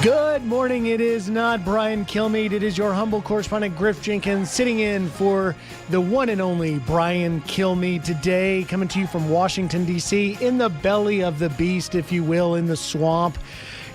Good morning. It is not Brian Kilmeade. It is your humble correspondent, Griff Jenkins, sitting in for the one and only Brian Kilmeade today, coming to you from Washington, D.C., in the belly of the beast, if you will, in the swamp.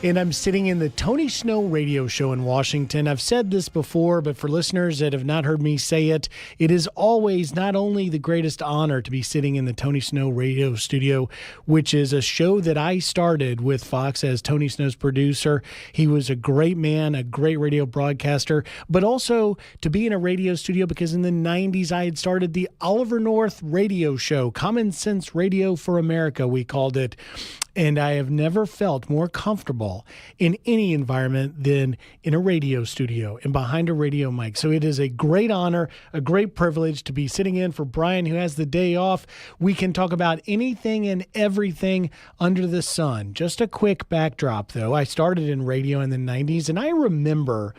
And I'm sitting in the Tony Snow radio show in Washington. I've said this before, but for listeners that have not heard me say it, it is always not only the greatest honor to be sitting in the Tony Snow radio studio, which is a show that I started with Fox as Tony Snow's producer. He was a great man, a great radio broadcaster, but also to be in a radio studio because in the 90s I had started the Oliver North radio show, Common Sense Radio for America, we called it. And I have never felt more comfortable in any environment than in a radio studio and behind a radio mic. So it is a great honor, a great privilege to be sitting in for Brian, who has the day off. We can talk about anything and everything under the sun. Just a quick backdrop, though. I started in radio in the 90s, and I remember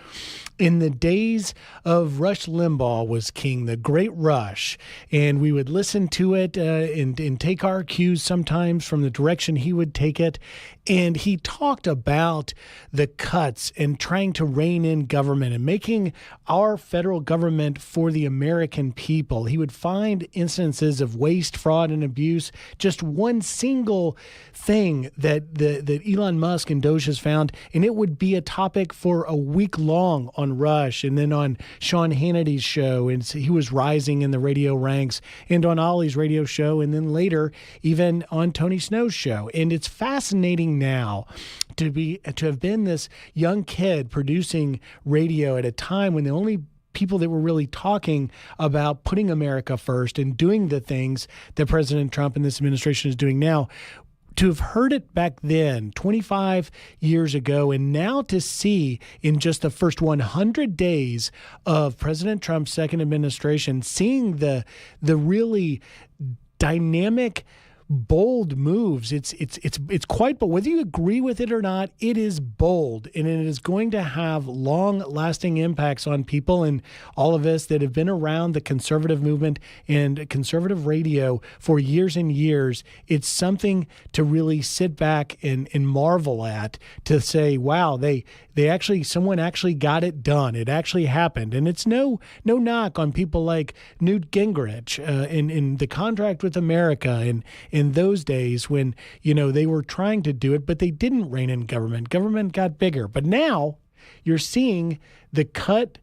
in the days of Rush Limbaugh was king, the Great Rush, and we would listen to it and take our cues sometimes from the direction he would take it. And he talked about the cuts and trying to rein in government and making our federal government for the American people. He would find instances of waste, fraud, and abuse. Just one single thing that Elon Musk and Doge has found, and it would be a topic for a week long on Rush and then on Sean Hannity's show. And he was rising in the radio ranks, and on Ollie's radio show, and then later even on Tony Snow's show. And it's fascinating now to have been this young kid producing radio at a time when the only people that were really talking about putting America first and doing the things that President Trump and this administration is doing now, to have heard it back then, 25 years ago, and now to see in just the first 100 days of President Trump's second administration, seeing the really dynamic, bold moves. It's quite, but whether you agree with it or not, it is bold, and it is going to have long-lasting impacts on people and all of us that have been around the conservative movement and conservative radio for years and years. It's something to really sit back and marvel at, to say, wow, someone actually got it done. It actually happened. And it's no knock on people like Newt Gingrich in the contract with America and in those days when, they were trying to do it, but they didn't rein in government. Government got bigger. But now you're seeing the cut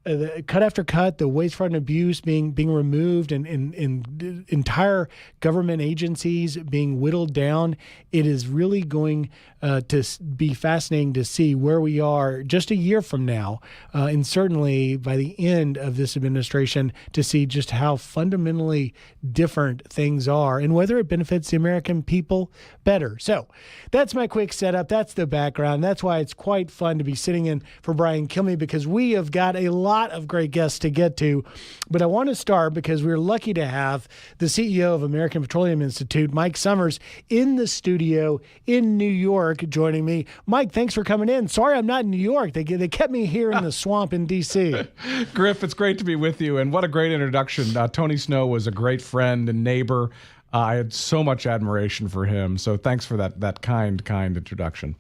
after cut, the waste, fraud, and abuse being removed, and entire government agencies being whittled down. It is really going to be fascinating to see where we are just a year from now, and certainly by the end of this administration, to see just how fundamentally different things are and whether it benefits the American people better. So that's my quick setup. That's the background. That's why it's quite fun to be sitting in for Brian Kilmeade, because we have got a lot of great guests to get to. But I want to start because we're lucky to have the CEO of American Petroleum Institute, Mike Sommers, in the studio in New York joining me. Mike, thanks for coming in. Sorry I'm not in New York. They kept me here in the swamp in D.C. Griff, it's great to be with you, and what a great introduction. Tony Snow was a great friend and neighbor. I had so much admiration for him, so thanks for that kind introduction.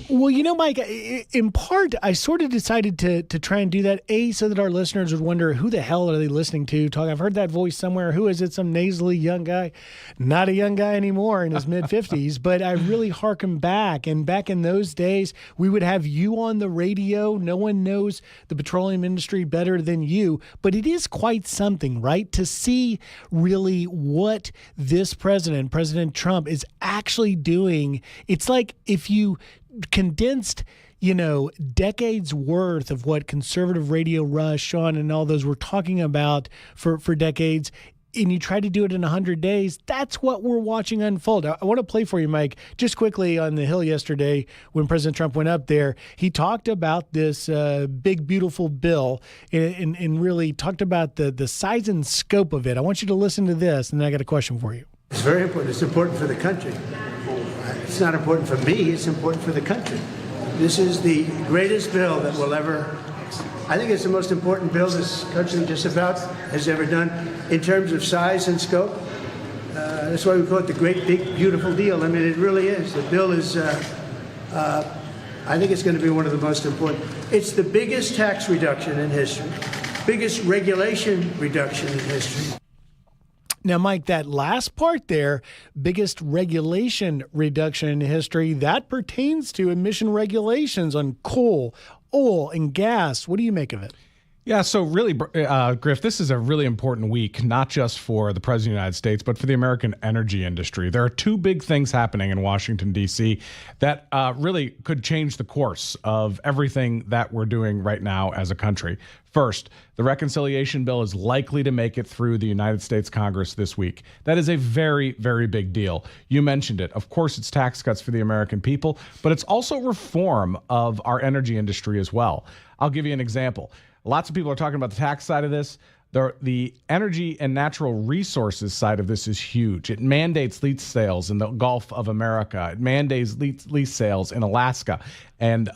Well, Mike, in part, I sort of decided to try and do that, so that our listeners would wonder, who the hell are they listening to? I've heard that voice somewhere. Who is it? Some nasally young guy? Not a young guy anymore, in his mid-50s, but I really harken back. And back in those days, we would have you on the radio. No one knows the petroleum industry better than you, but it is quite something, right? To see really what this President Trump, is actually doing. It's like if you condensed, decades worth of what conservative radio Rush, Sean, and all those were talking about for decades, and you try to do it in 100 days, that's what we're watching unfold. I want to play for you, Mike, just quickly. On the Hill yesterday when President Trump went up there, he talked about this big, beautiful bill and really talked about the size and scope of it. I want you to listen to this, and then I got a question for you. It's very important. It's important for the country. It's not important for me. It's important for the country. This is the greatest bill that will ever, I think it's the most important bill this country just about has ever done in terms of size and scope. That's why we call it the great, big, beautiful deal. I mean, it really is. The bill is I think it's going to be one of the most important. It's the biggest tax reduction in history, biggest regulation reduction in history. Now, Mike, that last part there, biggest regulation reduction in history, that pertains to emission regulations on coal, oil, and gas. What do you make of it? Yeah, so really, Griff, this is a really important week, not just for the President of the United States, but for the American energy industry. There are two big things happening in Washington, D.C. that really could change the course of everything that we're doing right now as a country. First, the reconciliation bill is likely to make it through the United States Congress this week. That is a very, very big deal. You mentioned it. Of course, it's tax cuts for the American people, but it's also reform of our energy industry as well. I'll give you an example. Lots of people are talking about the tax side of this. The energy and natural resources side of this is huge. It mandates lease sales in the Gulf of America. It mandates lease sales in Alaska and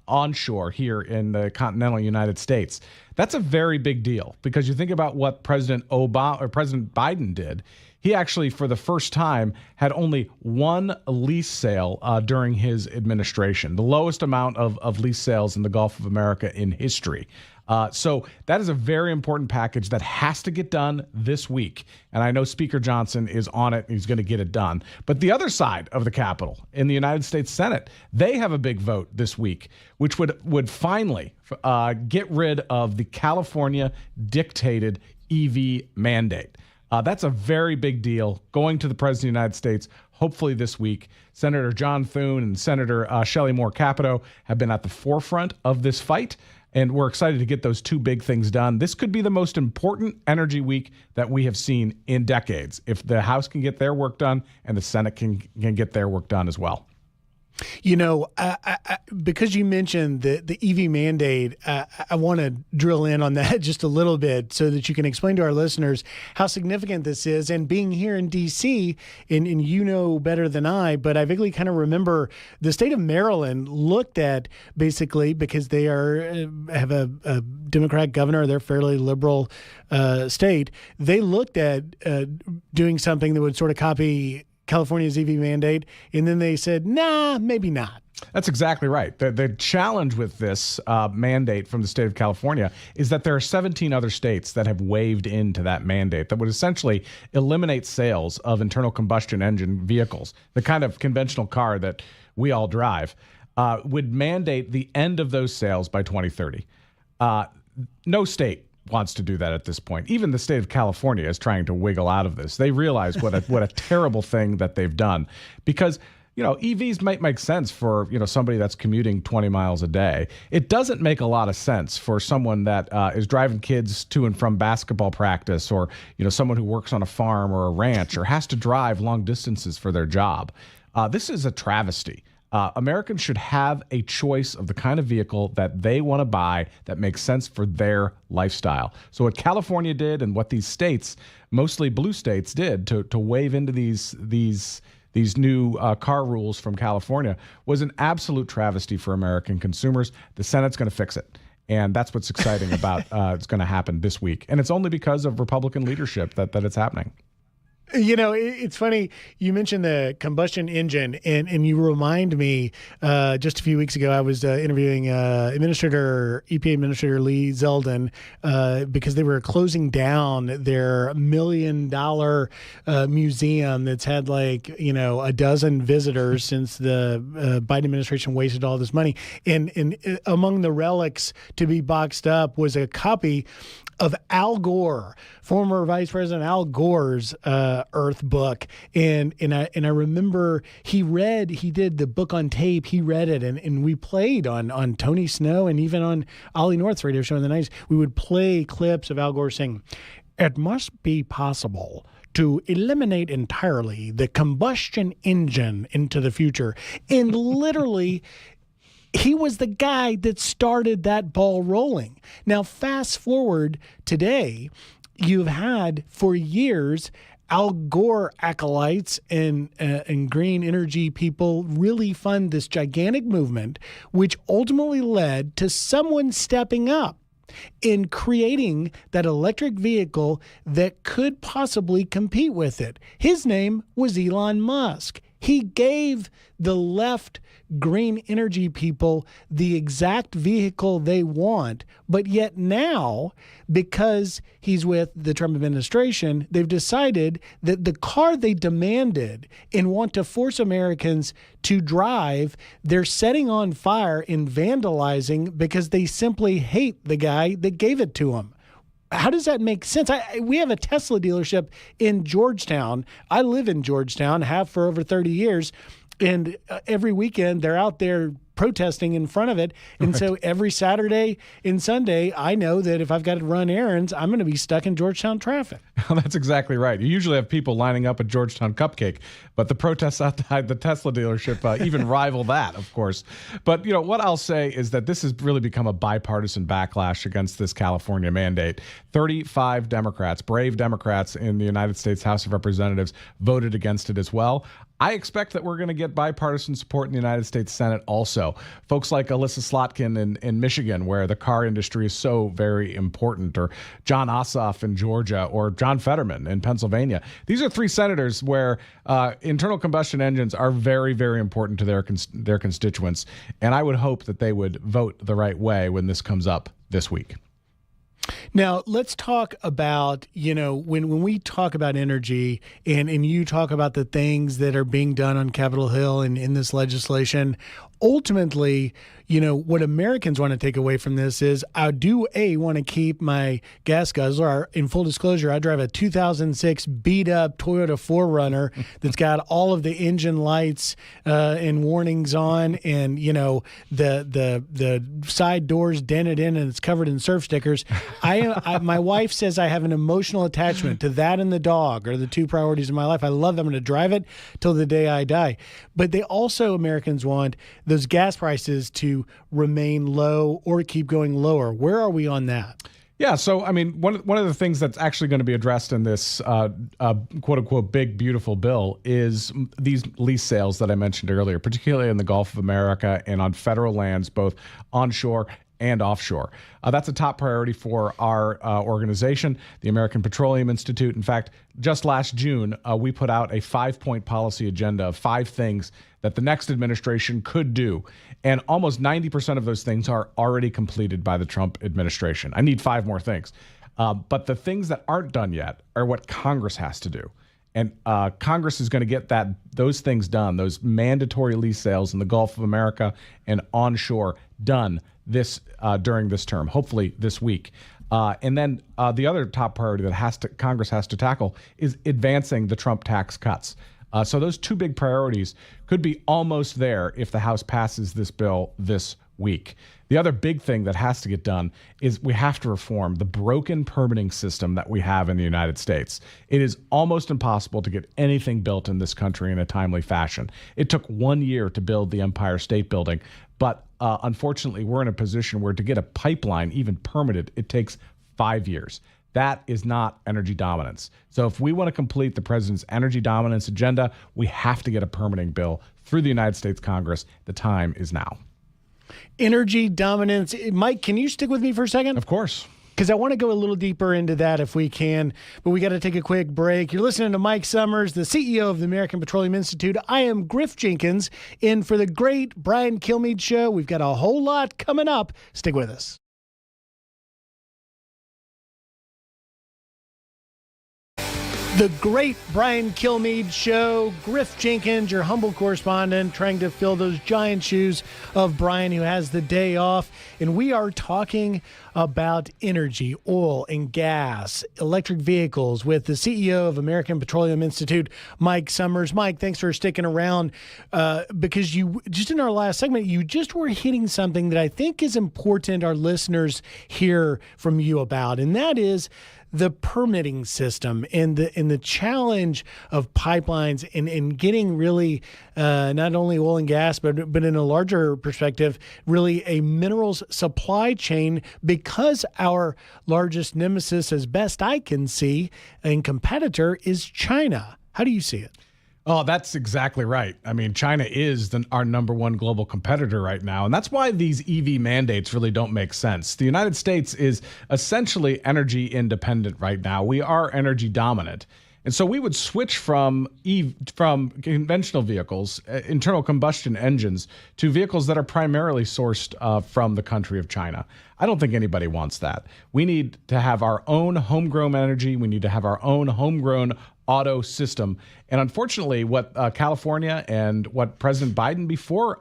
onshore here in the continental United States. That's a very big deal because you think about what President Biden did. He actually, for the first time, had only one lease sale during his administration, the lowest amount of lease sales in the Gulf of America in history. So that is a very important package that has to get done this week. And I know Speaker Johnson is on it. And he's going to get it done. But the other side of the Capitol, in the United States Senate, they have a big vote this week, which would finally get rid of the California dictated EV mandate. That's a very big deal going to the President of the United States, hopefully this week. Senator John Thune and Senator Shelley Capito have been at the forefront of this fight, and we're excited to get those two big things done. This could be the most important energy week that we have seen in decades, if the House can get their work done and the Senate can get their work done as well. You know, because you mentioned the EV mandate, I want to drill in on that just a little bit so that you can explain to our listeners how significant this is. And being here in D.C., and you know better than I, but I vaguely kind of remember the state of Maryland looked at basically, because they have a Democrat governor, they're a fairly liberal state, they looked at doing something that would sort of copy California's EV mandate, and then they said, nah, maybe not. That's exactly right. The challenge with this mandate from the state of California is that there are 17 other states that have waived into that mandate that would essentially eliminate sales of internal combustion engine vehicles, the kind of conventional car that we all drive, would mandate the end of those sales by 2030. No state wants to do that at this point. Even the state of California is trying to wiggle out of this. They realize what a terrible thing that they've done, because EVs might make sense for somebody that's commuting 20 miles a day. It doesn't make a lot of sense for someone that is driving kids to and from basketball practice, or someone who works on a farm or a ranch or has to drive long distances for their job. This is a travesty. Americans should have a choice of the kind of vehicle that they want to buy that makes sense for their lifestyle. So what California did and what these states, mostly blue states, did to wave into these new car rules from California was an absolute travesty for American consumers. The Senate's going to fix it. And that's what's exciting about it's going to happen this week. And it's only because of Republican leadership that it's happening. It's funny. You mentioned the combustion engine, and you remind me, just a few weeks ago, I was interviewing EPA Administrator Lee Zeldin, because they were closing down their $1 million museum that's had a dozen visitors since the Biden administration wasted all this money. And among the relics to be boxed up was a copy of Al Gore, former Vice President Al Gore's Earth book, and I remember he did the book on tape. He read it, and we played on Tony Snow and even on Ollie North's radio show in the 90s. We would play clips of Al Gore saying, "It must be possible to eliminate entirely the combustion engine into the future," and literally. He was the guy that started that ball rolling. Now, fast forward today, you've had for years Al Gore acolytes and green energy people really fund this gigantic movement, which ultimately led to someone stepping up in creating that electric vehicle that could possibly compete with it. His name was Elon Musk. He gave the left green energy people the exact vehicle they want, but yet now, because he's with the Trump administration, they've decided that the car they demanded and want to force Americans to drive, they're setting on fire and vandalizing because they simply hate the guy that gave it to them. How does that make sense? We have a Tesla dealership in Georgetown. I live in Georgetown, have for over 30 years. And every weekend they're out there protesting in front of it. And so every Saturday and Sunday, I know that if I've got to run errands, I'm going to be stuck in Georgetown traffic. That's exactly right. You usually have people lining up at Georgetown Cupcake, but the protests outside the Tesla dealership even rival that, of course. But, you know, what I'll say is that this has really become a bipartisan backlash against this California mandate. 35 Democrats, brave Democrats in the United States House of Representatives, voted against it as well. I expect that we're going to get bipartisan support in the United States Senate also. Folks like Alyssa Slotkin in Michigan, where the car industry is so very important, or John Ossoff in Georgia, or John Fetterman in Pennsylvania. These are three senators where internal combustion engines are very, very important to their constituents. And I would hope that they would vote the right way when this comes up this week. Now, let's talk about, you know, when we talk about energy and you talk about the things that are being done on Capitol Hill and in this legislation, ultimately, you know, what Americans want to take away from this is I do, want to keep my gas guzzler. In full disclosure, I drive a 2006 beat-up Toyota 4Runner that's got all of the engine lights and warnings on, and, you know, the side doors dented in and it's covered in surf stickers. My wife says I have an emotional attachment to that and the dog are the two priorities in my life. I love them. I'm going to drive it till the day I die. But they also, Americans want those gas prices to remain low or keep going lower. Where are we on that? Yeah, so I mean, one of the things that's actually going to be addressed in this quote unquote big beautiful bill is these lease sales that I mentioned earlier, particularly in the Gulf of America and on federal lands, both onshore and offshore. That's a top priority for our organization, the American Petroleum Institute. In fact, just last June, we put out a 5-point policy agenda of 5 things that the next administration could do. And almost 90% of those things are already completed by the Trump administration. I need 5 more things. But the things that aren't done yet are what Congress has to do. And Congress is going to get those things done, those mandatory lease sales in the Gulf of America and onshore done during this term, hopefully this week. And then the other top priority that Congress has to tackle is advancing the Trump tax cuts. So those 2 big priorities could be almost there if the House passes this bill this week. The other big thing that has to get done is we have to reform the broken permitting system that we have in the United States. It is almost impossible to get anything built in this country in a timely fashion. It took 1 year to build the Empire State Building, but unfortunately, we're in a position where to get a pipeline even permitted, it takes 5 years. That is not energy dominance. So if we want to complete the president's energy dominance agenda, we have to get a permitting bill through the United States Congress. The time is now. Energy dominance. Mike, can you stick with me for a second? Of course. Because I want to go a little deeper into that if we can, but we got to take a quick break. You're listening to Mike Sommers, the CEO of the American Petroleum Institute. I am Griff Jenkins, in for the great Brian Kilmeade Show. We've got a whole lot coming up. Stick with us. The great Brian Kilmeade Show. Griff Jenkins, your humble correspondent, trying to fill those giant shoes of Brian, who has the day off. And we are talking about energy, oil and gas, electric vehicles with the CEO of American Petroleum Institute, Mike Sommers. Mike, thanks for sticking around because you just in our last segment, you just were hitting something that I think is important our listeners hear from you about, and that is the permitting system and the challenge of pipelines and getting really not only oil and gas, but in a larger perspective, really a minerals supply chain, because our largest nemesis, as best I can see, and competitor is China. How do you see it? Oh, that's exactly right. I mean, China is our number one global competitor right now, and that's why these EV mandates really don't make sense. The United States is essentially energy independent right now. We are energy dominant. And so we would switch from conventional vehicles, internal combustion engines, to vehicles that are primarily sourced from the country of China. I don't think anybody wants that. We need to have our own homegrown energy. We need to have our own homegrown auto system. And unfortunately, what California and what President Biden before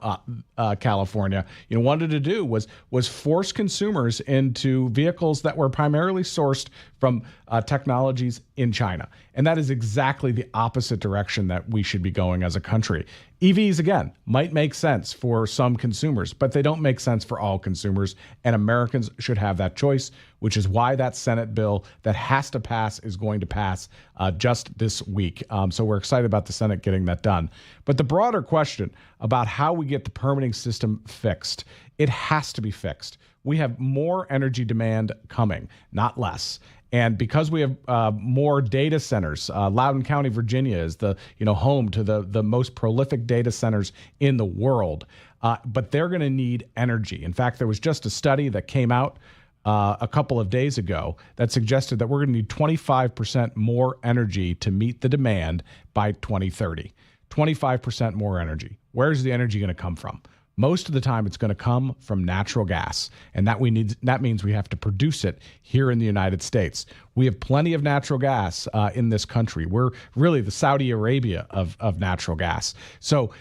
California, wanted to do was force consumers into vehicles that were primarily sourced from technologies in China. And that is exactly the opposite direction that we should be going as a country. EVs, again, might make sense for some consumers, but they don't make sense for all consumers. And Americans should have that choice, which is why that Senate bill that has to pass is going to pass just this week. So we're excited about the Senate getting that done. But the broader question about how we get the permitting system fixed, it has to be fixed. We have more energy demand coming, not less. And because we have more data centers, Loudoun County, Virginia is the home to the most prolific data centers in the world. But they're going to need energy. In fact, there was just a study that came out a couple of days ago that suggested that we're going to need 25% more energy to meet the demand by 2030. 25% more energy. Where's the energy going to come from? Most of the time, it's going to come from natural gas, and that means we have to produce it here in the United States. We have plenty of natural gas in this country. We're really the Saudi Arabia of natural gas. So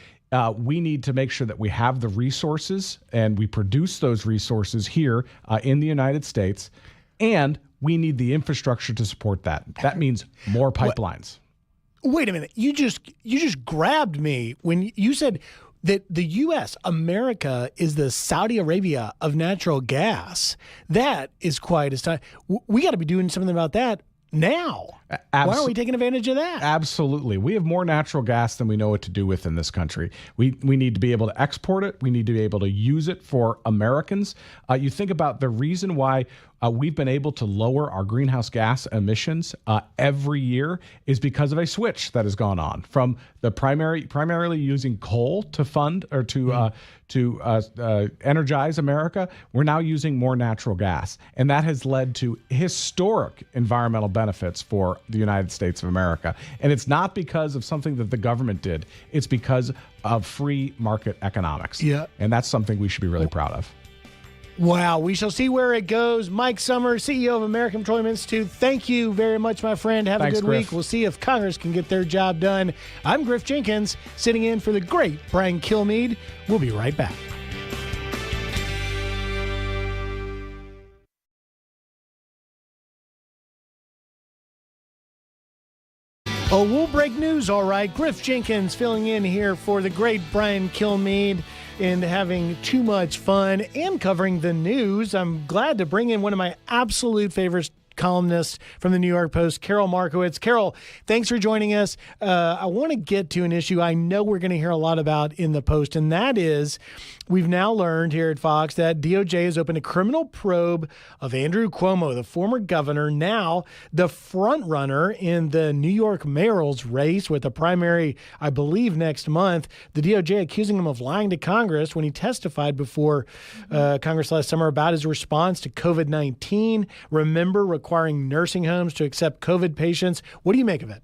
we need to make sure that we have the resources and we produce those resources here in the United States, and we need the infrastructure to support that. That means more pipelines. Wait a minute. You just grabbed me when you said that the U.S., America, is the Saudi Arabia of natural gas. That is quite a time. We got to be doing something about that now. Why aren't we taking advantage of that? Absolutely. We have more natural gas than we know what to do with in this country. We need to be able to export it. We need to be able to use it for Americans. You think about the reason why we've been able to lower our greenhouse gas emissions every year is because of a switch that has gone on from the primarily using coal to fund or to energize America. We're now using more natural gas, and that has led to historic environmental benefits for the United States of America. And it's not because of something that the government did. It's because of free market economics. Yeah. And that's something we should be really proud of. Wow, we shall see where it goes. Mike Sommers, CEO of American Petroleum Institute, thank you very much, my friend. Thanks, a good Griff. week. We'll see if Congress can get their job done. I'm Griff Jenkins, sitting in for the great Brian Kilmeade. We'll be right back. Oh, we'll break news, all right. Griff Jenkins filling in here for the great Brian Kilmeade and having too much fun and covering the news. I'm glad to bring in one of my absolute favorite columnists from the New York Post, Karol Markowicz. Karol, thanks for joining us. I want to get to an issue I know we're going to hear a lot about in the Post, and that is we've now learned here at Fox that DOJ has opened a criminal probe of Andrew Cuomo, the former governor, now the front runner in the New York mayoral's race with a primary, I believe, next month. The DOJ accusing him of lying to Congress when he testified before Congress last summer about his response to COVID-19. Remember, requiring nursing homes to accept COVID patients. What do you make of it?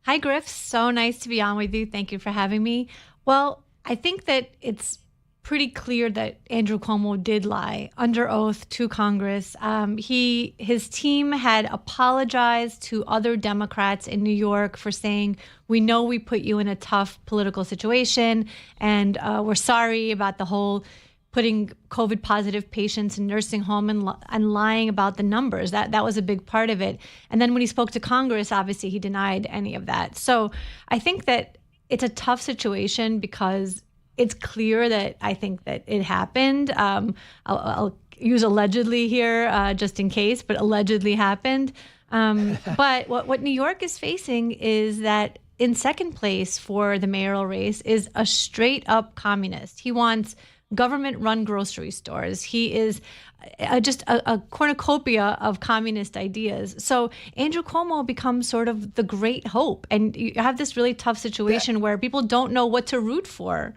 Hi, Griff. So nice to be on with you. Thank you for having me. Well, I think that it's pretty clear that Andrew Cuomo did lie under oath to Congress. His team had apologized to other Democrats in New York for saying, we know we put you in a tough political situation, and we're sorry about the whole putting COVID positive patients in nursing home and lying about the numbers. That was a big part of it. And then when he spoke to Congress, obviously he denied any of that. So I think that it's a tough situation because it's clear that I think that it happened. I'll use allegedly here just in case, but allegedly happened. But what New York is facing is that in second place for the mayoral race is a straight up communist. He wants government-run grocery stores. He is just a cornucopia of communist ideas. So Andrew Cuomo becomes sort of the great hope. And you have this really tough situation where people don't know what to root for.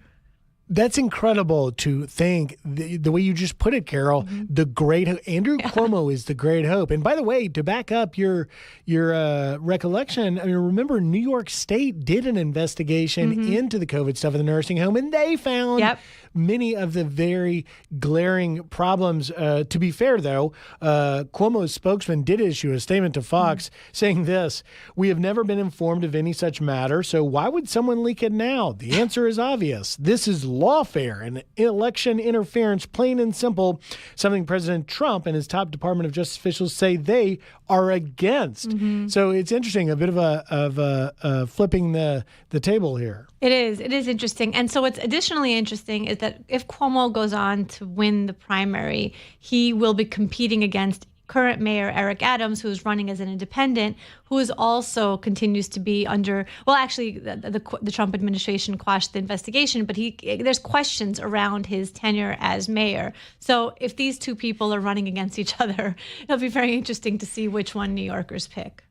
That's incredible to think the way you just put it, Karol. The great Andrew Cuomo is the great hope. And by the way, to back up your recollection, I mean, remember New York State did an investigation into the COVID stuff in the nursing home, and they found many of the very glaring problems. To be fair, though, Cuomo's spokesman did issue a statement to Fox saying this: "We have never been informed of any such matter, so why would someone leak it now? The answer is obvious. This is lawfare and election interference, plain and simple, something President Trump and his top Department of Justice officials say they are against." So it's interesting, a bit of a flipping the table here. It is interesting. And so what's additionally interesting is that if Cuomo goes on to win the primary, he will be competing against current mayor Eric Adams, who is running as an independent, who is also continues to be under, well, actually, the Trump administration quashed the investigation, but there's questions around his tenure as mayor. So if these two people are running against each other, it'll be very interesting to see which one New Yorkers pick.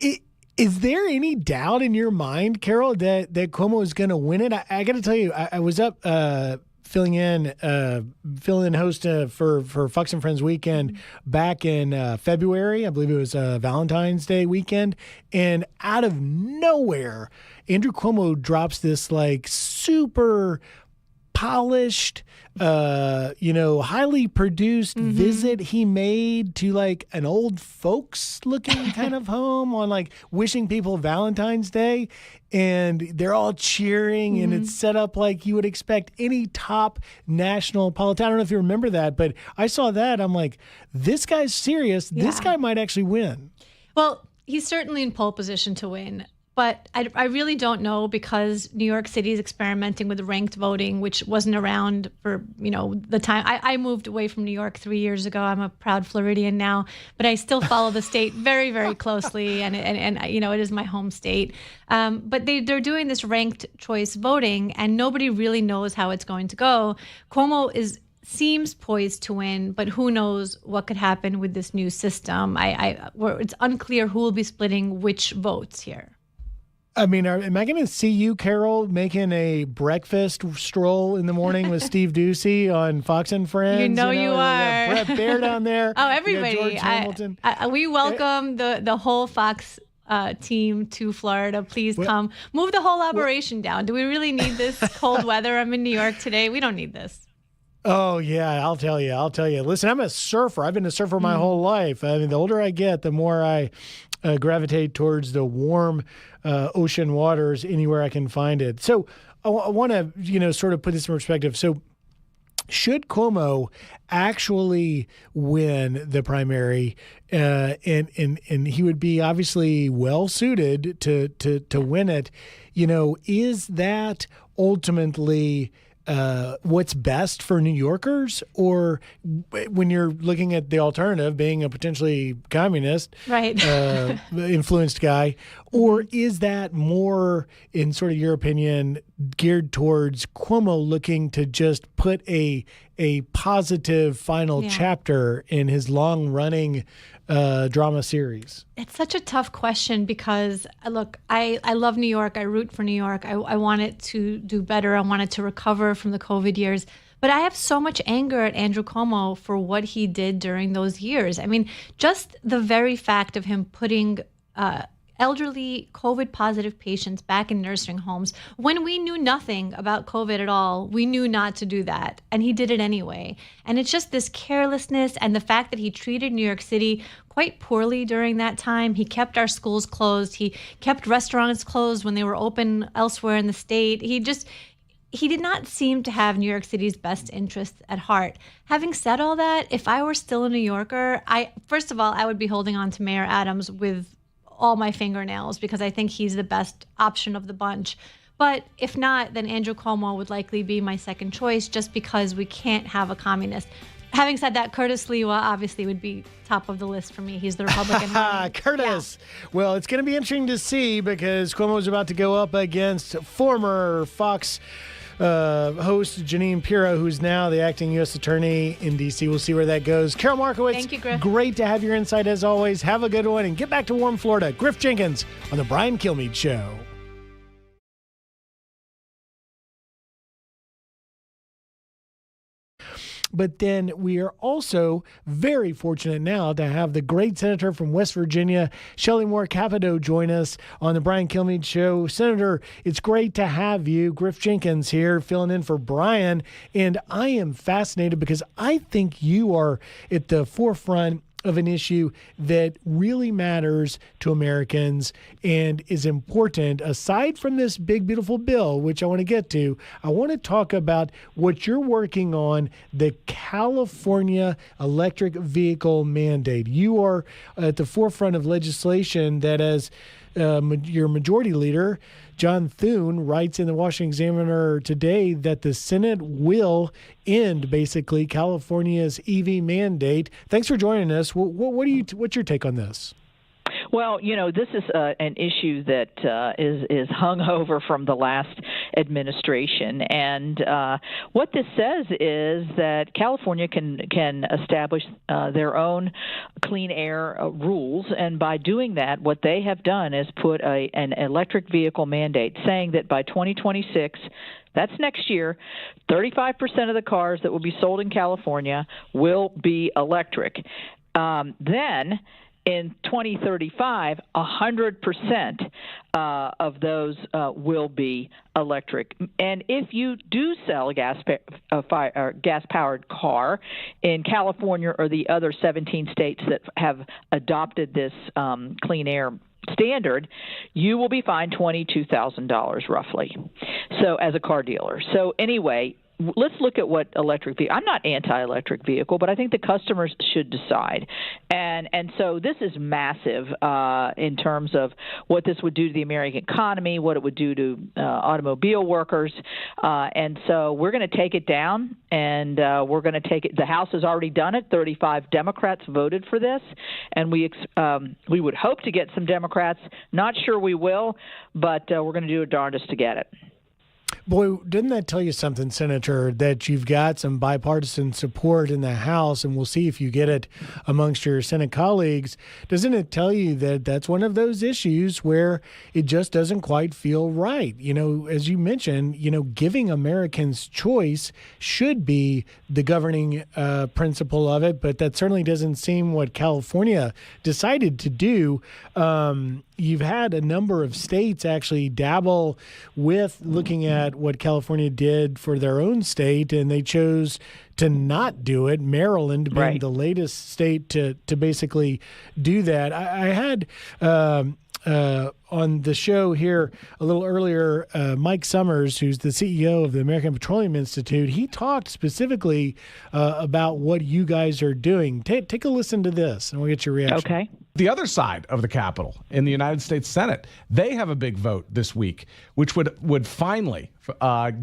Is there any doubt in your mind, Karol, that Cuomo is going to win it? I got to tell you, I was up filling in host for Fox and Friends weekend back in February. I believe it was Valentine's Day weekend. And out of nowhere, Andrew Cuomo drops this like super polished, highly produced visit he made to like an old folks looking kind of home on like wishing people Valentine's Day. And they're all cheering, and it's set up like you would expect any top national politician. I don't know if you remember that, but I saw that. I'm like, this guy's serious. Yeah. This guy might actually win. Well, he's certainly in pole position to win. But I really don't know, because New York City is experimenting with ranked voting, which wasn't around for, the time. I moved away from New York 3 years ago. I'm a proud Floridian now, but I still follow the state very, very closely. And it is my home state. But they're doing this ranked choice voting, and nobody really knows how it's going to go. Cuomo seems poised to win, but who knows what could happen with this new system. It's unclear who will be splitting which votes here. I mean, am I going to see you, Karol, making a breakfast stroll in the morning with Steve Ducey on Fox and Friends? You are. Brett Baer down there. Oh, everybody. George Hamilton. We welcome the whole Fox team to Florida. Please come. Move the whole operation down. Do we really need this cold weather? I'm in New York today. We don't need this. Oh, yeah, I'll tell you. Listen, I'm a surfer. I've been a surfer my whole life. I mean, the older I get, the more I gravitate towards the warm ocean waters anywhere I can find it. So I want to, sort of put this in perspective. So should Cuomo actually win the primary, and he would be obviously well suited to win it, is that ultimately what's best for New Yorkers? Or when you're looking at the alternative, being a potentially communist influenced guy, or is that more, in sort of your opinion, geared towards Cuomo looking to just put a positive final chapter in his long-running drama series? It's such a tough question because, look, I love New York. I root for New York. I want it to do better. I want it to recover from the COVID years. But I have so much anger at Andrew Cuomo for what he did during those years. I mean, just the very fact of him putting elderly COVID-positive patients back in nursing homes when we knew nothing about COVID at all. We knew not to do that, and he did it anyway. And it's just this carelessness and the fact that he treated New York City quite poorly during that time. He kept our schools closed. He kept restaurants closed when they were open elsewhere in the state. He did not seem to have New York City's best interests at heart. Having said all that, if I were still a New Yorker, first of all, I would be holding on to Mayor Adams with all my fingernails, because I think he's the best option of the bunch. But if not, then Andrew Cuomo would likely be my second choice, just because we can't have a communist. Having said that, Curtis Lewa obviously would be top of the list for me. He's the Republican. Curtis. Yeah. Well, it's going to be interesting to see, because Cuomo is about to go up against former Fox host Jeanine Pirro, who's now the acting U.S. attorney in D.C. We'll see where that goes. Karol Markowicz, thank you, Griff. Great to have your insight as always. Have a good one, and get back to warm Florida. Griff Jenkins on the Brian Kilmeade Show. But then we are also very fortunate now to have the great senator from West Virginia, Shelley Capito, join us on the Brian Kilmeade Show. Senator, it's great to have you. Griff Jenkins here filling in for Brian. And I am fascinated because I think you are at the forefront of an issue that really matters to Americans and is important. Aside from this big, beautiful bill, which I want to get to, I want to talk about what you're working on, the California electric vehicle mandate. You are at the forefront of legislation that, as your majority leader, John Thune, writes in the Washington Examiner today that the Senate will end basically California's EV mandate. Thanks for joining us. What's your take on this? Well, this is an issue that is hung over from the last administration, and what this says is that California can establish their own clean air rules, and by doing that, what they have done is put an electric vehicle mandate, saying that by 2026. That's next year. 35% of the cars that will be sold in California will be electric. Then, in 2035, 100% of those will be electric. And if you do sell a gas-powered car in California or the other 17 states that have adopted this clean air standard, you will be fined $22,000 roughly. So as a car dealer. So anyway, let's look at what electric vehicle. I'm not anti-electric vehicle, but I think the customers should decide. And so this is massive in terms of what this would do to the American economy, what it would do to automobile workers. And so we're going to take it down, and we're going to take it. The House has already done it. 35 Democrats voted for this, and we would hope to get some Democrats. Not sure we will, but we're going to do our darndest to get it. Boy, didn't that tell you something, Senator, that you've got some bipartisan support in the House, and we'll see if you get it amongst your Senate colleagues. Doesn't it tell you that that's one of those issues where it just doesn't quite feel right? As you mentioned, giving Americans choice should be the governing principle of it, but that certainly doesn't seem what California decided to do. You've had a number of states actually dabble with looking at what California did for their own state, and they chose to not do it. Maryland being the latest state to basically do that. I had on the show here a little earlier, Mike Sommers, who's the CEO of the American Petroleum Institute. He talked specifically about what you guys are doing. Take a listen to this, and we'll get your reaction. Okay. The other side of the Capitol in the United States Senate, they have a big vote this week, which would finally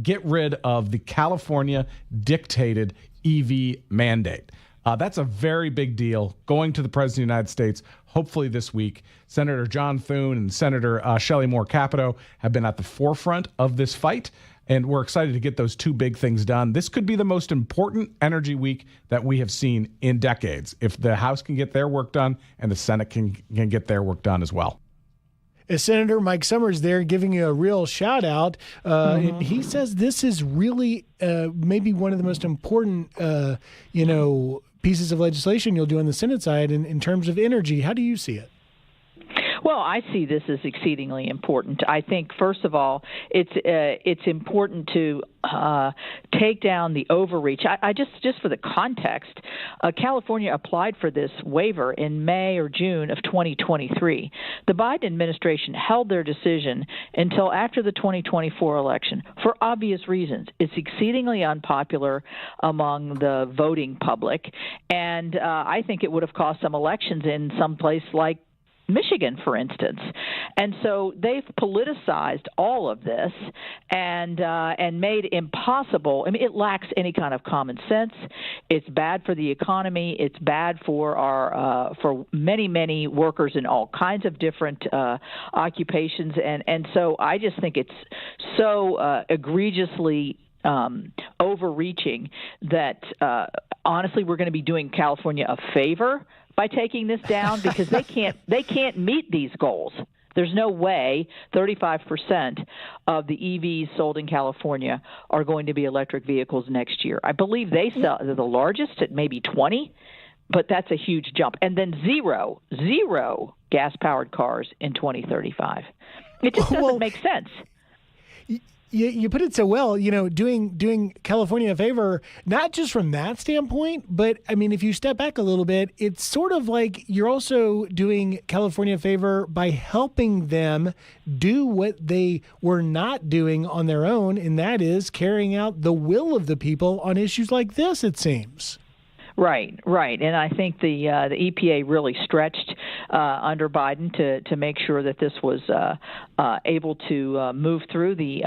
get rid of the California dictated EV mandate. That's a very big deal going to the President of the United States, hopefully this week. Senator John Thune and Senator Shelley Capito have been at the forefront of this fight, and we're excited to get those two big things done. This could be the most important energy week that we have seen in decades, if the House can get their work done and the Senate can get their work done as well. Senator Mike Sommers there giving you a real shout out. And he says this is really maybe one of the most important, pieces of legislation you'll do on the Senate side in terms of energy. How do you see it? Well, I see this as exceedingly important. I think, first of all, it's important to take down the overreach. I just for the context, California applied for this waiver in May or June of 2023. The Biden administration held their decision until after the 2024 election for obvious reasons. It's exceedingly unpopular among the voting public, and I think it would have cost some elections in some place like Michigan, for instance. And so they've politicized all of this and made impossible. I mean, it lacks any kind of common sense. It's bad for the economy. It's bad for our for many workers in all kinds of different occupations. And so I just think it's so egregiously overreaching that honestly we're going to be doing California a favor by taking this down, because they can't meet these goals. There's no way 35% of the EVs sold in California are going to be electric vehicles next year. I believe they're the largest at maybe 20, but that's a huge jump. And then zero gas-powered cars in 2035. It just doesn't make sense. You put it so well, doing California a favor, not just from that standpoint, but I mean, if you step back a little bit, it's sort of like you're also doing California a favor by helping them do what they were not doing on their own, and that is carrying out the will of the people on issues like this, it seems. Right. And I think the EPA really stretched under Biden to make sure that this was able to move through. The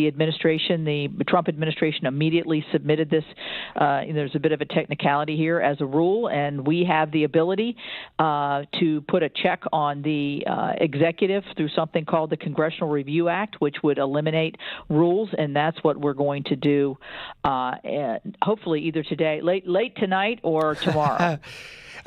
administration, the Trump administration, immediately submitted this. There's a bit of a technicality here as a rule, and we have the ability to put a check on the executive through something called the Congressional Review Act, which would eliminate rules, and that's what we're going to do. Hopefully, either today, late tonight, or tomorrow.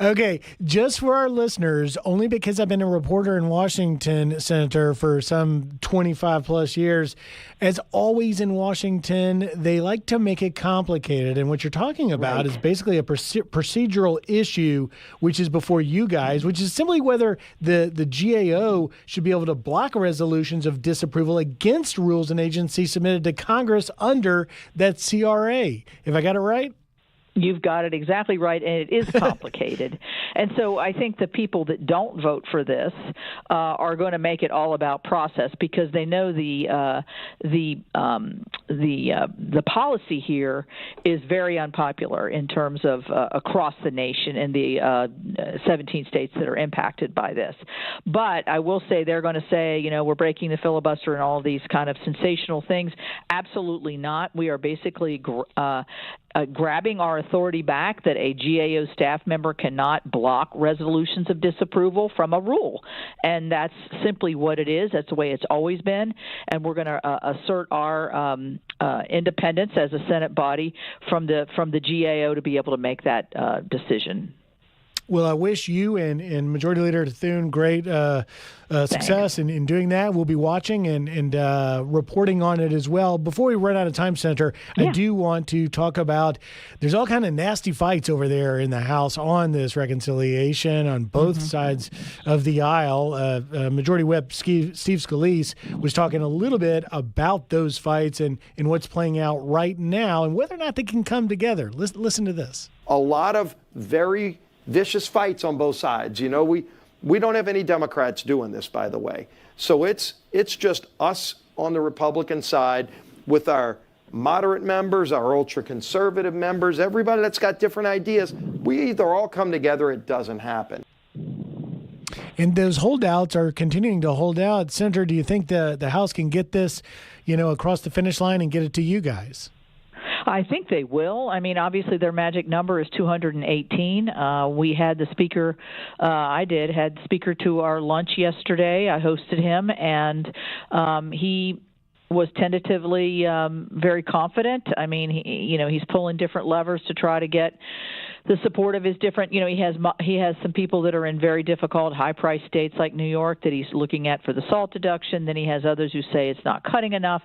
Okay, just for our listeners, only because I've been a reporter in Washington, Senator, for some 25 plus years, as always in Washington, they like to make it complicated. And what you're talking about is basically a procedural issue, which is before you guys, which is simply whether the GAO should be able to block resolutions of disapproval against rules and agencies submitted to Congress under that CRA. If I got it right? You've got it exactly right, and it is complicated. And so I think the people that don't vote for this are going to make it all about process, because they know the policy here is very unpopular in terms of across the nation in the 17 states that are impacted by this. But I will say they're going to say, we're breaking the filibuster and all these kind of sensational things. Absolutely not. We are basically grabbing our authority back that a GAO staff member cannot block resolutions of disapproval from a rule. And that's simply what it is. That's the way it's always been. And we're going to assert our independence as a Senate body from the GAO to be able to make that decision. Well, I wish you and Majority Leader Thune great success in doing that. We'll be watching and reporting on it as well. Before we run out of time, Senator, I do want to talk about there's all kind of nasty fights over there in the House on this reconciliation on both sides of the aisle. Majority Whip Steve Scalise was talking a little bit about those fights and what's playing out right now and whether or not they can come together. Listen to this. A lot of very vicious fights on both sides. We don't have any Democrats doing this, by the way. So it's just us on the Republican side with our moderate members, our ultra-conservative members, everybody that's got different ideas. We either all come together, or it doesn't happen. And those holdouts are continuing to hold out. Senator, do you think the House can get this, across the finish line and get it to you guys? I think they will. I mean, obviously their magic number is 218. We had the speaker, had the speaker to our lunch yesterday. I hosted him, and he was tentatively very confident. I mean, he's pulling different levers to try to get the support of his different, he has some people that are in very difficult, high-priced states like New York that he's looking at for the SALT deduction. Then he has others who say it's not cutting enough,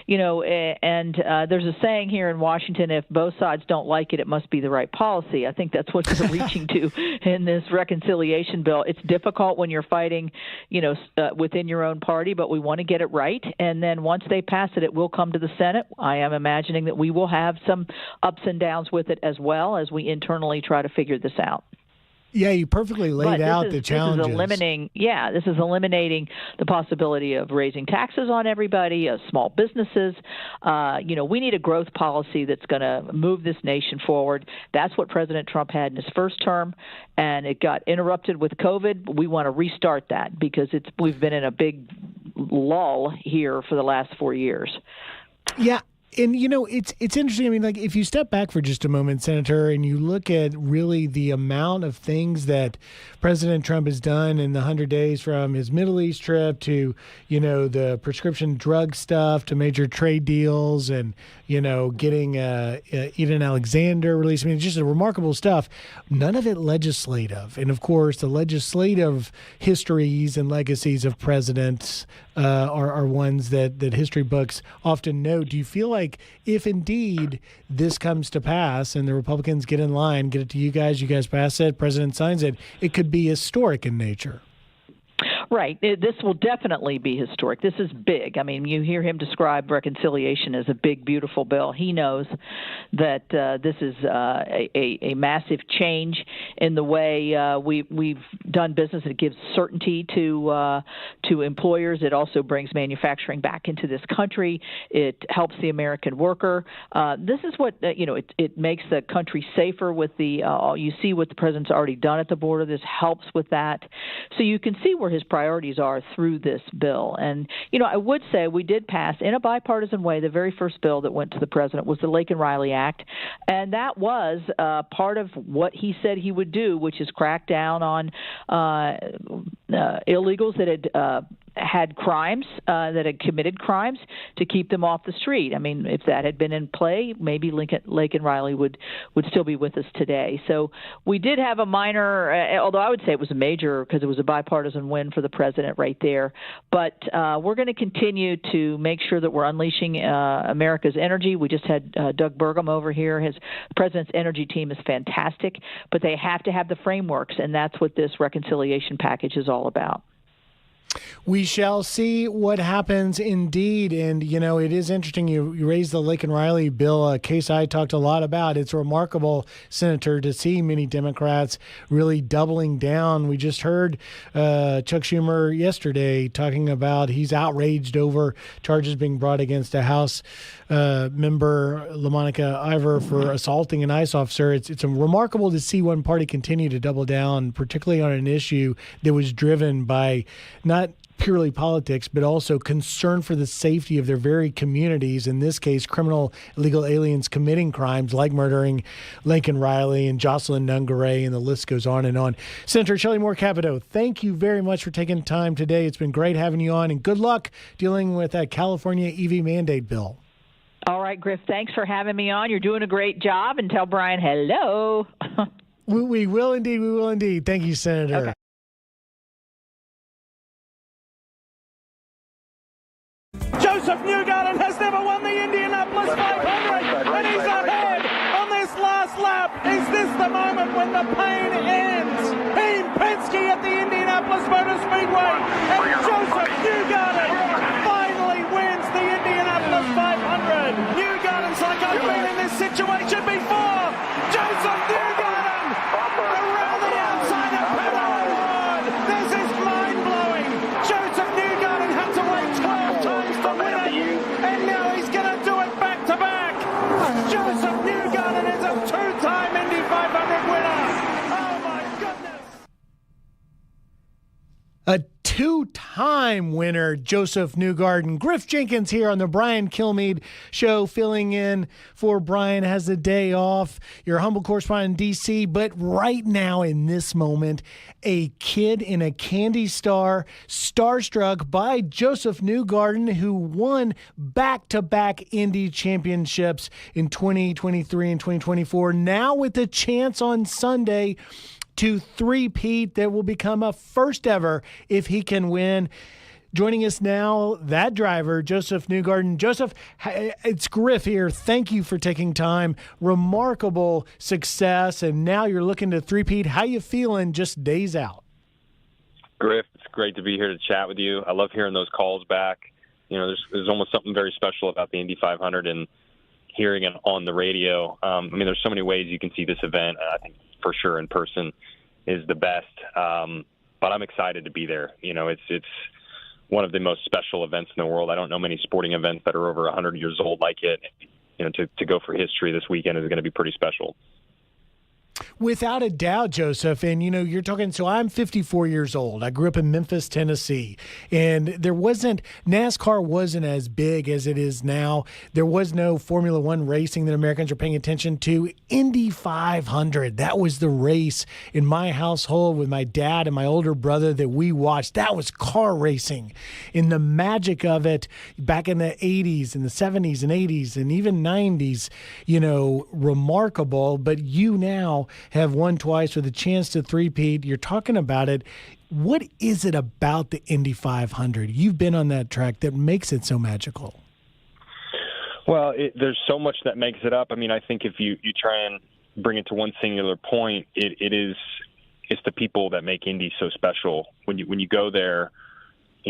and there's a saying here in Washington, if both sides don't like it, it must be the right policy. I think that's what they're reaching to in this reconciliation bill. It's difficult when you're fighting, within your own party, but we want to get it right. And then once they pass it, it will come to the Senate. I am imagining that we will have some ups and downs with it as well as we internally try to figure this out. Yeah, you perfectly laid out the challenges. This is eliminating the possibility of raising taxes on everybody, small businesses. We need a growth policy that's going to move this nation forward. That's what President Trump had in his first term, and it got interrupted with COVID. We want to restart that because we've been in a big lull here for the last 4 years. Yeah. And, it's interesting. I mean, like, if you step back for just a moment, Senator, and you look at really the amount of things that President Trump has done in the 100 days, from his Middle East trip to, the prescription drug stuff to major trade deals and, getting Eden Alexander released. I mean, it's just a remarkable stuff. None of it legislative. And, of course, the legislative histories and legacies of presidents are ones that history books often note. Do you feel like if indeed this comes to pass and the Republicans get in line, get it to you guys pass it, president signs it, it could be historic in nature? Right. This will definitely be historic. This is big. I mean, you hear him describe reconciliation as a big, beautiful bill. He knows that this is a massive change in the way we've done business. It gives certainty to employers. It also brings manufacturing back into this country. It helps the American worker. This is what, it makes the country safer with the, you see what the president's already done at the border. This helps with that. So you can see where his priorities are through this bill. And, I would say we did pass in a bipartisan way. The very first bill that went to the president was the Laken Riley Act. And that was part of what he said he would do, which is crack down on illegals that had crimes, that had committed crimes, to keep them off the street. I mean, if that had been in play, maybe Laken Riley would still be with us today. So we did have a minor, although I would say it was a major, because it was a bipartisan win for the president right there. But we're going to continue to make sure that we're unleashing America's energy. We just had Doug Burgum over here. His president's energy team is fantastic, but they have to have the frameworks, and that's what this reconciliation package is all about. We shall see what happens indeed. And, it is interesting. You raised the Laken Riley bill, a case I talked a lot about. It's remarkable, Senator, to see many Democrats really doubling down. We just heard Chuck Schumer yesterday talking about he's outraged over charges being brought against a House member, LaMonica Ivor, for assaulting an ICE officer. It's remarkable to see one party continue to double down, particularly on an issue that was driven by not purely politics, but also concern for the safety of their very communities. In this case, criminal illegal aliens committing crimes like murdering Laken Riley and Jocelyn Nungaray, and the list goes on and on. Senator Shelley Moore Capito, thank you very much for taking time today. It's been great having you on, and good luck dealing with that California EV mandate bill. All right, Griff, thanks for having me on. You're doing a great job, and tell Brian hello. We will indeed. We will indeed. Thank you, Senator. Okay. Josef Newgarden has never won the Indianapolis 500, and he's ahead on this last lap. Is this the moment when the pain ends? Ian Penske at the Indianapolis Motor Speedway, and Josef Newgarden finally wins the Indianapolis 500. Newgarden's like, I've been in this situation before. Josef Newgarden around the outside of Petroleum. This is mind-blowing. Josef Newgarden had to wait 12 times to win it, and now he's going to do it back-to-back. Josef Newgarden is a two-time Indy 500 winner. Oh, my goodness. A two-time winner, Josef Newgarden. Griff Jenkins here on the Brian Kilmeade Show, filling in for Brian. Has the day off. Your humble correspondent in D.C., but right now in this moment, a kid in a candy store, starstruck by Josef Newgarden, who won back-to-back Indy championships in 2023 and 2024. Now with a chance on Sunday to three-peat that will become a first ever if he can win. Joining us now, that driver, Josef Newgarden. Josef, it's Griff here. Thank you for taking time. Remarkable success, and now you're looking to three-peat. How you feeling just days out? Griff, it's great to be here to chat with you. I love hearing those calls back. There's almost something very special about the Indy 500 and hearing it on the radio. There's so many ways you can see this event. I think for sure in person is the best. But I'm excited to be there. It's one of the most special events in the world. I don't know many sporting events that are over 100 years old like it. To go for history this weekend is going to be pretty special. Without a doubt, Joseph. And, you're talking, so I'm 54 years old. I grew up in Memphis, Tennessee, and NASCAR wasn't as big as it is now. There was no Formula One racing that Americans are paying attention to. Indy 500, that was the race in my household with my dad and my older brother that we watched. That was car racing. And the magic of it back in the 80s and the 70s and 80s and even 90s, remarkable. But you now have won twice with a chance to three-peat. You're talking about it. What is it about the Indy 500? You've been on that track that makes it so magical. Well, there's so much that makes it up. I mean, I think if you try and bring it to one singular point, it's the people that make Indy so special. When you go there,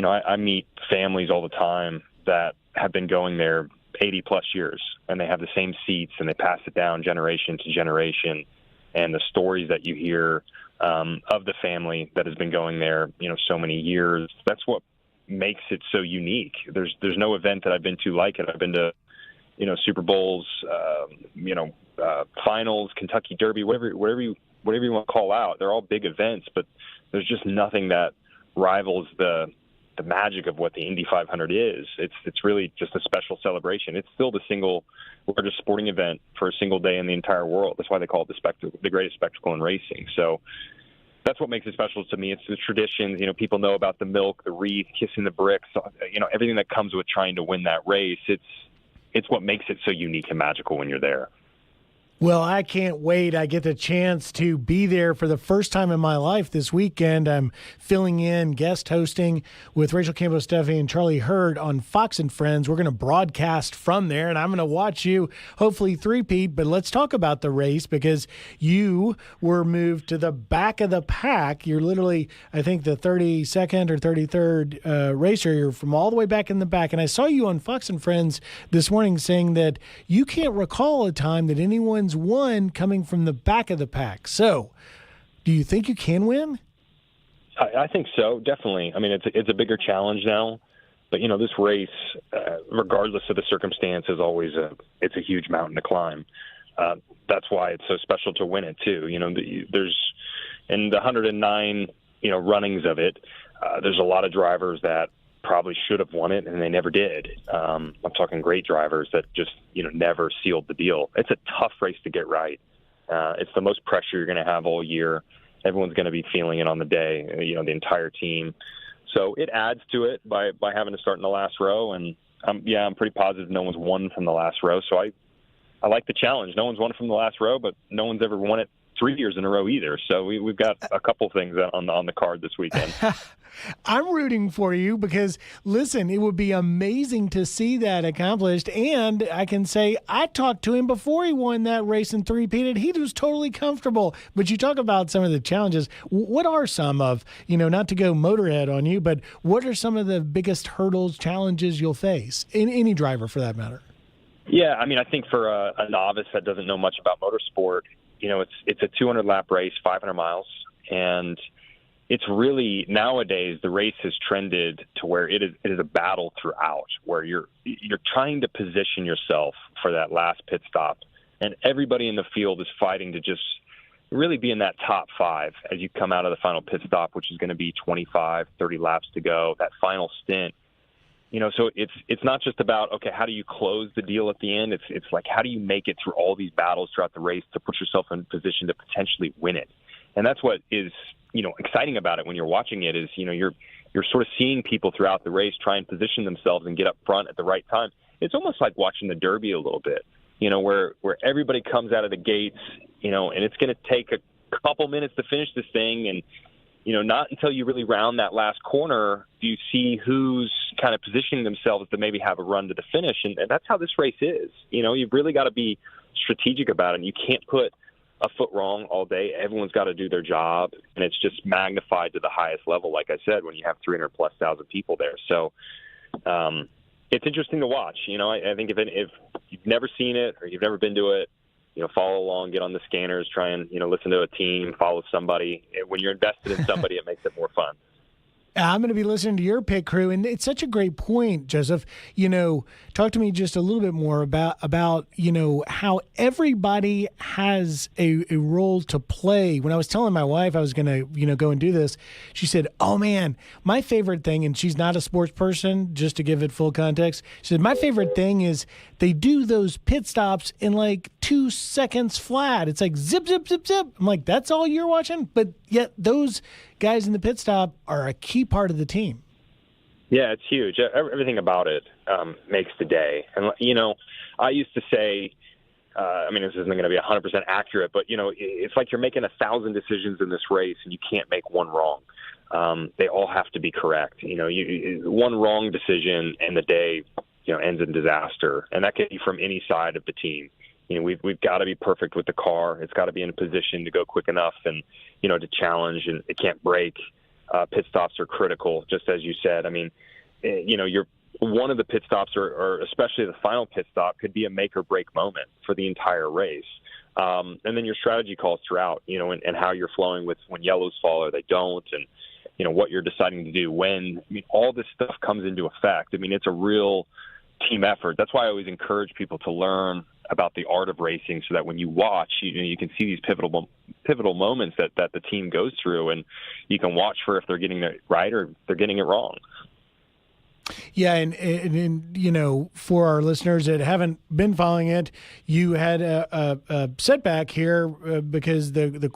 I meet families all the time that have been going there 80 plus years, and they have the same seats, and they pass it down generation to generation. And the stories that you hear of the family that has been going there, so many years, that's what makes it so unique. There's no event that I've been to like it. I've been to, Super Bowls, finals, Kentucky Derby, whatever you want to call out. They're all big events, but there's just nothing that rivals the magic of what the Indy 500 is. It's really just a special celebration. It's still the single largest sporting event for a single day in the entire world. That's why they call it the greatest spectacle in racing. So that's what makes it special to me. It's the traditions. People know about the milk, the wreath, kissing the bricks, everything that comes with trying to win that race. It's what makes it so unique and magical when you're there. Well, I can't wait. I get the chance to be there for the first time in my life this weekend. I'm filling in, guest hosting with Rachel Campbell-Steffi and Charlie Hurd on Fox and Friends. We're going to broadcast from there, and I'm going to watch you hopefully three-peat. But let's talk about the race, because you were moved to the back of the pack. You're literally, I think, the 32nd or 33rd racer. You're from all the way back in the back. And I saw you on Fox and Friends this morning saying that you can't recall a time that anyone's won coming from the back of the pack. So, do you think you can win? I think so, definitely. I mean, it's a bigger challenge now, but this race, regardless of the circumstances, it's a huge mountain to climb. That's why it's so special to win it too. There's in the 109 runnings of it, there's a lot of drivers that probably should have won it, and they never did. I'm talking great drivers that just, never sealed the deal. It's a tough race to get right. It's the most pressure you're going to have all year. Everyone's going to be feeling it on the day, the entire team. So it adds to it by having to start in the last row. And I'm pretty positive no one's won from the last row. So I like the challenge. No one's won from the last row, but no one's ever won it 3 years in a row either. So we've got a couple things on the card this weekend. I'm rooting for you because, listen, it would be amazing to see that accomplished. And I can say I talked to him before he won that race and three-peated. He was totally comfortable. But you talk about some of the challenges. What are some of, not to go Motorhead on you, but what are some of the biggest hurdles, challenges you'll face in any driver for that matter? Yeah, I mean, I think for a novice that doesn't know much about motorsport, it's a 200-lap race, 500 miles, and it's really, nowadays, the race has trended to where it is a battle throughout, where you're trying to position yourself for that last pit stop, and everybody in the field is fighting to just really be in that top five as you come out of the final pit stop, which is going to be 25, 30 laps to go, that final stint. So it's not just about, okay, how do you close the deal at the end? It's like, how do you make it through all these battles throughout the race to put yourself in position to potentially win it? And that's what is, exciting about it when you're watching it is, you're sort of seeing people throughout the race try and position themselves and get up front at the right time. It's almost like watching the Derby a little bit, where everybody comes out of the gates, and it's going to take a couple minutes to finish this thing. And, not until you really round that last corner do you see who's kind of positioning themselves to maybe have a run to the finish. And that's how this race is. You've really got to be strategic about it. And you can't put a foot wrong all day. Everyone's got to do their job. And it's just magnified to the highest level, like I said, when you have 300,000+ people there. So it's interesting to watch. I think if you've never seen it or you've never been to it, follow along, get on the scanners, try and, listen to a team, follow somebody. When you're invested in somebody, it makes it more fun. I'm going to be listening to your pit crew, and it's such a great point, Joseph. Talk to me just a little bit more about how everybody has a role to play. When I was telling my wife I was going to go and do this, she said, "Oh man, my favorite thing," and she's not a sports person, just to give it full context. She said, "My favorite thing is they do those pit stops in like 2 seconds flat. It's like zip, zip, zip, zip." I'm like, "That's all you're watching?" But yet those guys in the pit stop are a key part of the team. Yeah, it's huge. Everything about it makes the day. And, I used to say, this isn't going to be 100% accurate, but, it's like you're making 1,000 decisions in this race and you can't make one wrong. They all have to be correct. One wrong decision and the day, ends in disaster. And that can be from any side of the team. We've got to be perfect with the car. It's got to be in a position to go quick enough and, to challenge, and it can't break. Pit stops are critical, just as you said. You're one of the pit stops, or especially the final pit stop, could be a make or break moment for the entire race. And then your strategy calls throughout, and how you're flowing with when yellows fall or they don't, and, what you're deciding to do when. All this stuff comes into effect. It's a real team effort. That's why I always encourage people to learn about the art of racing, so that when you watch, you can see these pivotal moments that the team goes through, and you can watch for if they're getting it right or if they're getting it wrong. Yeah, and for our listeners that haven't been following it, you had a setback here because the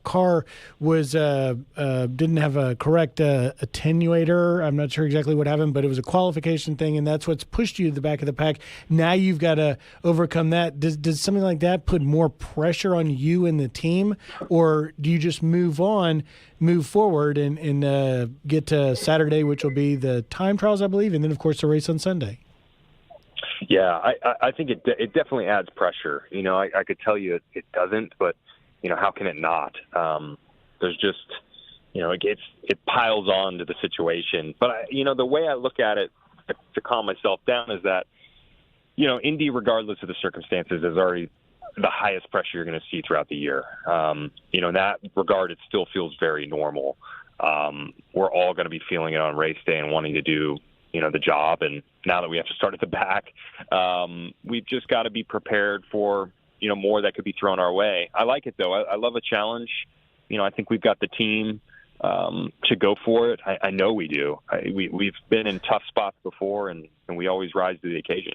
car was didn't have a correct attenuator. I'm not sure exactly what happened, but it was a qualification thing, and that's what's pushed you to the back of the pack. Now you've got to overcome that. Does something like that put more pressure on you and the team, or do you just move forward and get to Saturday, which will be the time trials, I believe, and then, of course, the race on Sunday? Yeah, I think it definitely adds pressure. I could tell you it doesn't, but, how can it not? There's just, it piles on to the situation. But, the way I look at it to calm myself down is that, Indy, regardless of the circumstances, is already the highest pressure you're going to see throughout the year. In that regard, it still feels very normal. We're all going to be feeling it on race day and wanting to do, the job. And now that we have to start at the back, we've just got to be prepared for, more that could be thrown our way. I like it, though. I love a challenge. I think we've got the team to go for it. I know we do. We've been in tough spots before, and we always rise to the occasion.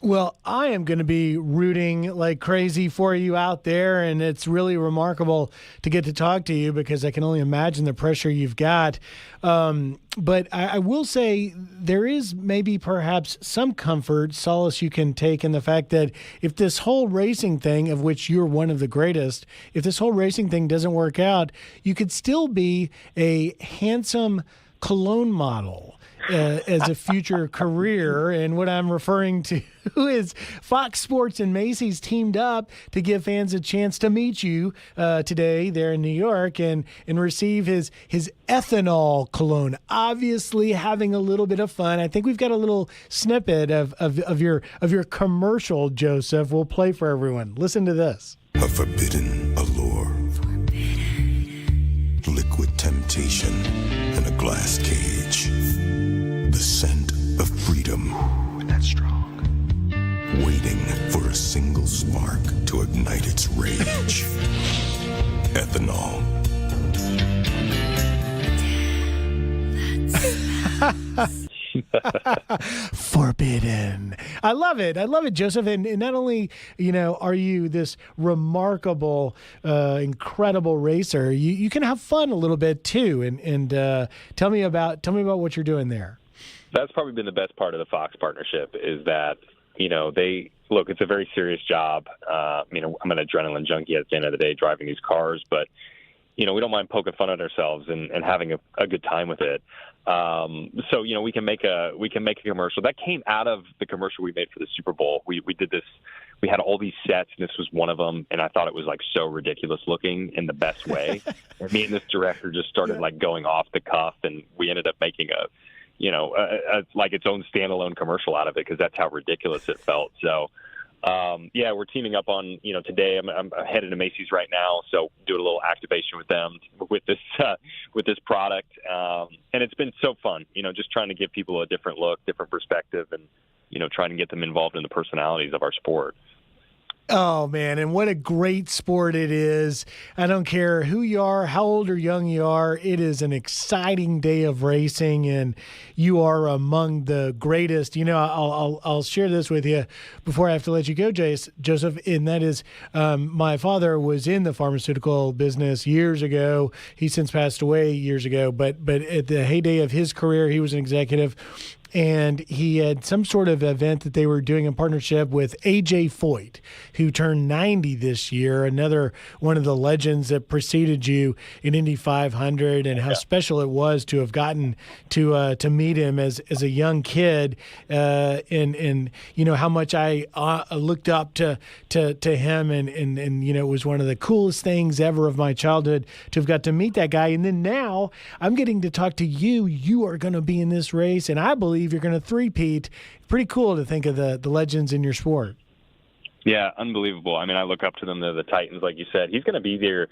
Well, I am going to be rooting like crazy for you out there, and it's really remarkable to get to talk to you because I can only imagine the pressure you've got. But I will say there is maybe perhaps some comfort, solace you can take in the fact that if this whole racing thing, of which you're one of the greatest, if this whole racing thing doesn't work out, you could still be a handsome cologne model as a future career. And what I'm referring to is Fox Sports and Macy's teamed up to give fans a chance to meet you today there in New York and receive his ethanol cologne. Obviously having a little bit of fun. I think we've got a little snippet of your commercial, Joseph. We'll play for everyone. Listen to this. A forbidden allure. Liquid temptation in a glass cage. The scent of freedom. That's strong. Waiting for a single spark to ignite its rage. Ethanol. Forbidden. I love it, Joseph. And not only, are you this remarkable, incredible racer, you can have fun a little bit too. And tell me about what you're doing there. That's probably been the best part of the Fox partnership is that, they look, it's a very serious job. I'm an adrenaline junkie at the end of the day driving these cars, but, we don't mind poking fun at ourselves and having a good time with it. So, we can make a commercial that came out of the commercial we made for the Super Bowl. We did this. We had all these sets, and this was one of them. And I thought it was like so ridiculous looking in the best way. And me and this director just started like going off the cuff, and we ended up making like its own standalone commercial out of it because that's how ridiculous it felt. So, yeah, we're teaming up on, today I'm headed to Macy's right now, so doing a little activation with them with this product. And it's been so fun, just trying to give people a different look, different perspective, and, trying to get them involved in the personalities of our sport. Oh, man, and what a great sport it is. I don't care who you are, how old or young you are. It is an exciting day of racing, and you are among the greatest. I'll share this with you before I have to let you go, Joseph, and that is my father was in the pharmaceutical business years ago. He's since passed away years ago, but at the heyday of his career, he was an executive. And he had some sort of event that they were doing in partnership with A.J. Foyt, who turned 90 this year, another one of the legends that preceded you in Indy 500, and how special it was to have gotten to meet him as a young kid, and how much I looked up to him, and it was one of the coolest things ever of my childhood to have got to meet that guy. And then now I'm getting to talk to you. You are going to be in this race, and I believe you're going to three-peat. Pretty cool to think of the legends in your sport. Yeah, unbelievable. I mean, I look up to them. They're the Titans, like you said. He's going to be there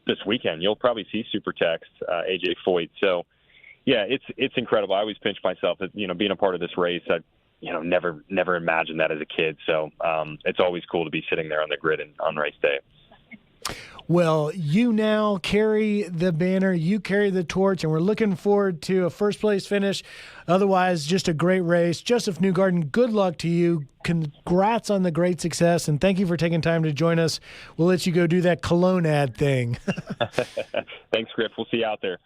this weekend. You'll probably see Super Text, AJ Foyt. So, yeah, it's incredible. I always pinch myself at, being a part of this race. I, never imagined that as a kid. So it's always cool to be sitting there on the grid on race day. Well, you now carry the banner, you carry the torch, and we're looking forward to a first-place finish. Otherwise, just a great race. Josef Newgarden, good luck to you. Congrats on the great success, and thank you for taking time to join us. We'll let you go do that cologne ad thing. Thanks, Griff. We'll see you out there.